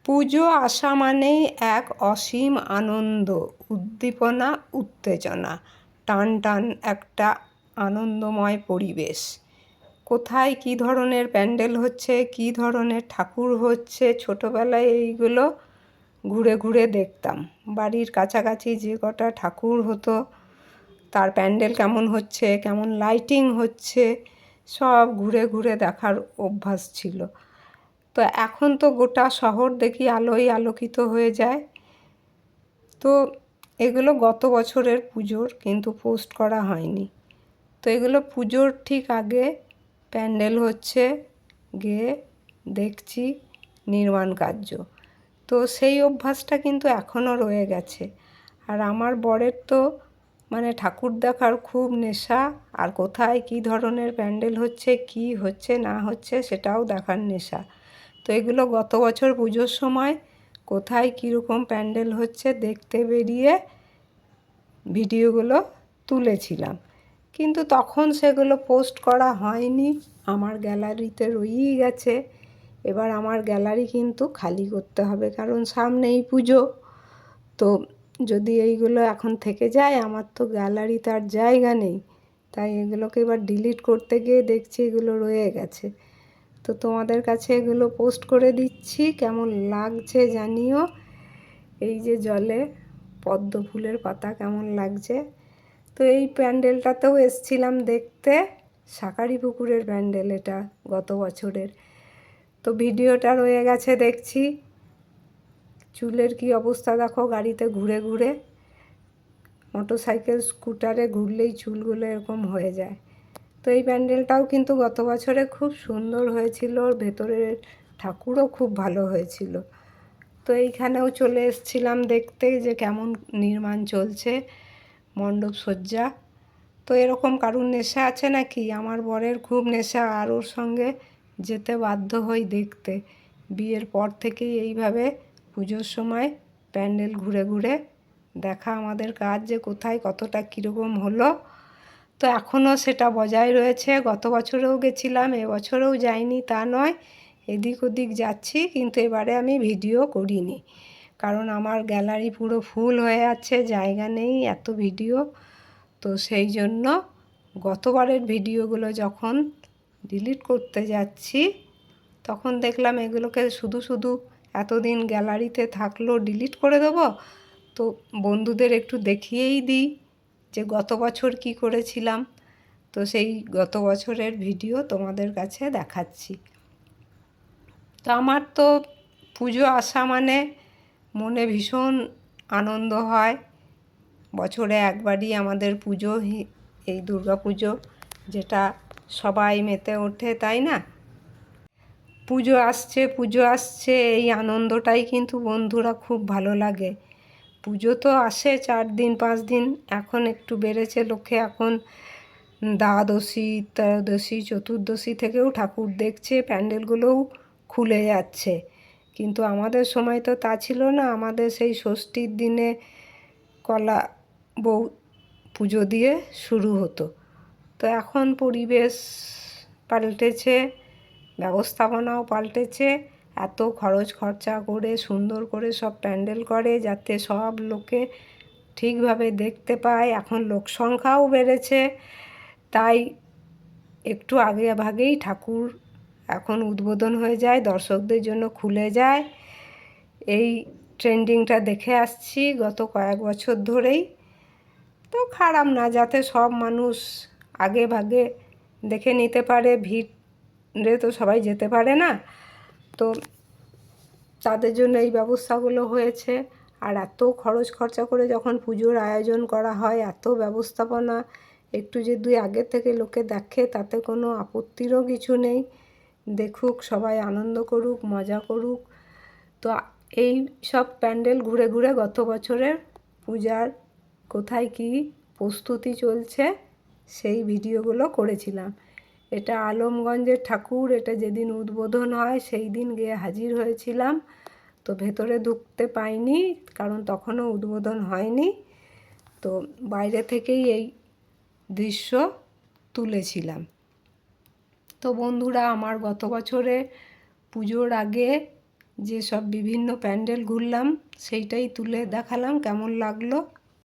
পুজো আসা মানেই এক অসীম আনন্দ, উদ্দীপনা, উত্তেজনা, টান টান একটা আনন্দময় পরিবেশ। কোথায় কী ধরনের প্যান্ডেল হচ্ছে, কী ধরনের ঠাকুর হচ্ছে, ছোটোবেলায় এইগুলো ঘুরে ঘুরে দেখতাম। বাড়ির কাছাকাছি যে কটা ঠাকুর হতো তার প্যান্ডেল কেমন হচ্ছে, কেমন লাইটিং হচ্ছে, সব ঘুরে ঘুরে দেখার অভ্যাস ছিল। তো এখন তো গোটা শহর দেখি আলোয় আলোকিত হয়ে যায়। তো এগুলো গত বছরের পুজোর, কিন্তু পোস্ট করা হয়নি। তো এগুলো পুজোর ঠিক আগে প্যান্ডেল হচ্ছে, গিয়ে দেখছি নির্মাণ কার্য। তো সেই অভ্যাসটা কিন্তু এখনও রয়ে গেছে। আর আমার বরের তো মানে ঠাকুর দেখার খুব নেশা, আর কোথায় কী ধরনের প্যান্ডেল হচ্ছে, কী হচ্ছে না হচ্ছে সেটাও দেখার নেশা। তো এগুলো গত বছর পুজোর সময় কোথায় কীরকম প্যান্ডেল হচ্ছে দেখতে বেরিয়ে ভিডিওগুলো তুলেছিলাম, কিন্তু তখন সেগুলো পোস্ট করা হয়নি, আমার গ্যালারিতে রয়েই গেছে। এবার আমার গ্যালারি কিন্তু খালি করতে হবে, কারণ সামনেই পুজো। তো যদি এইগুলো এখন থেকে যায়, আমার তো গ্যালারিতে আর জায়গা নেই। তাই এগুলোকে এবার ডিলিট করতে গিয়ে দেখছি এগুলো রয়ে গেছে। তো তোমাদের কাছে এগুলো পোস্ট করে দিচ্ছি, কেমন লাগছে জানিও। এই যে জলে পদ্ম ফুলের পাতা কেমন লাগছে। তো এই প্যান্ডেলটাতেও এসছিলাম দেখতে, শাঁখারি পুকুরের প্যান্ডেল এটা গত বছরের। তো ভিডিওটা রয়ে গেছে দেখছি। চুলের কি অবস্থা দেখো, গাড়িতে ঘুরে ঘুরে, মোটরসাইকেল স্কুটারে ঘুরলেই চুলগুলো এরকম হয়ে যায়। তো এই প্যান্ডেলটাও কিন্তু গত বছরে খুব সুন্দর হয়েছিল, ওর ভেতরের ঠাকুরও খুব ভালো হয়েছিল। তো এইখানেও চলে এসেছিলাম দেখতে যে কেমন নির্মাণ চলছে, মণ্ডপ সজ্জা। তো এরকম কারুর নেশা আছে নাকি? আমার বরের খুব নেশা, আর ওর সঙ্গে যেতে বাধ্য হই দেখতে। বিয়ের পর থেকেই এইভাবে পুজোর সময় প্যান্ডেল ঘুরে ঘুরে দেখা আমাদের কাজ, যে কোথায় কতটা কীরকম হলো। তো এখনও সেটা বজায় রয়েছে। গত বছরেও গেছিলাম, এবছরেও যাইনি তা নয়, এদিক ওদিক যাচ্ছি, কিন্তু এবারে আমি ভিডিও করিনি, কারণ আমার গ্যালারি পুরো ফুল হয়ে আছে, জায়গা নেই এত ভিডিও। তো সেই জন্য গতবারের ভিডিওগুলো যখন ডিলিট করতে যাচ্ছি, তখন দেখলাম এগুলোকে শুধু শুধু এতদিন গ্যালারিতে থাকলো, ডিলিট করে দেবো। তো বন্ধুদের একটু দেখিয়েই দিই যে গত বছর কি করেছিলাম। তো সেই গত বছরের ভিডিও তোমাদের কাছে দেখাচ্ছি। তো আমার তো পুজো আসা মানে মনে ভীষণ আনন্দ হয়। বছরে একবারই আমাদের পুজো, এই দুর্গা পুজো, যেটা সবাই মেতে ওঠে, তাই না? পুজো আসছে, পুজো আসছে, এই আনন্দটাই কিন্তু বন্ধুরা খুব ভালো লাগে। পুজো তো আসে 4 দিন 5 দিন, এখন একটু বেড়েছে লোকে, এখন দ্বাদশী, ত্রয়োদশী, চতুর্দশী থেকেও ঠাকুর দেখছে, প্যান্ডেলগুলোও খুলে যাচ্ছে। কিন্তু আমাদের সময় তো তা ছিল না, আমাদের সেই ষষ্ঠীর দিনে কলা বউ পুজো দিয়ে শুরু হতো। তো এখন পরিবেশ পাল্টেছে, ব্যবস্থাপনাও পাল্টেছে। এত খরচ খরচা করে সুন্দর করে সব প্যান্ডেল করে যাতে সব লোকে ঠিকভাবে দেখতে পায়। এখন লোক সংখ্যাও বেড়েছে, তাই একটু আগে ভাগেই ঠাকুর এখন উদ্বোধন হয়ে যায়, দর্শকদের জন্য খুলে যায়। এই ট্রেন্ডিংটা দেখে আসছি গত কয়েক বছর ধরেই। তো খারাপ না, যাতে সব মানুষ আগে ভাগে দেখে নিতে পারে, ভিড়ে তো সবাই যেতে পারে না, তো তাদের জন্য এই ব্যবস্থাগুলো হয়েছে। আর এত খরচ খরচা করে যখন পুজোর আয়োজন করা হয়, এত ব্যবস্থাপনা, একটু যদি আগে থেকে লোকে দেখে তাতে কোনো আপত্তিরও কিছু নেই। দেখুক, সবাই আনন্দ করুক, মজা করুক। তো এই সব প্যান্ডেল ঘুরে ঘুরে গত বছরের পূজার কোথায় কী প্রস্তুতি চলছে সেই ভিডিওগুলো করেছিলাম। এটা আলমগঞ্জের ঠাকুর, এটা যেদিন উদ্বোধন হয় সেই দিন গিয়ে হাজির হয়েছিলাম। তো ভেতরে ঢুকতে পাইনি, কারণ তখনও উদ্বোধন হয়নি। তো বাইরে থেকেই এই দৃশ্য তুলেছিলাম। তো বন্ধুরা, আমার গত বছরে পুজোর আগে যে সব বিভিন্ন প্যান্ডেল ঘুরলাম সেইটাই তুলে দেখালাম কেমন লাগলো।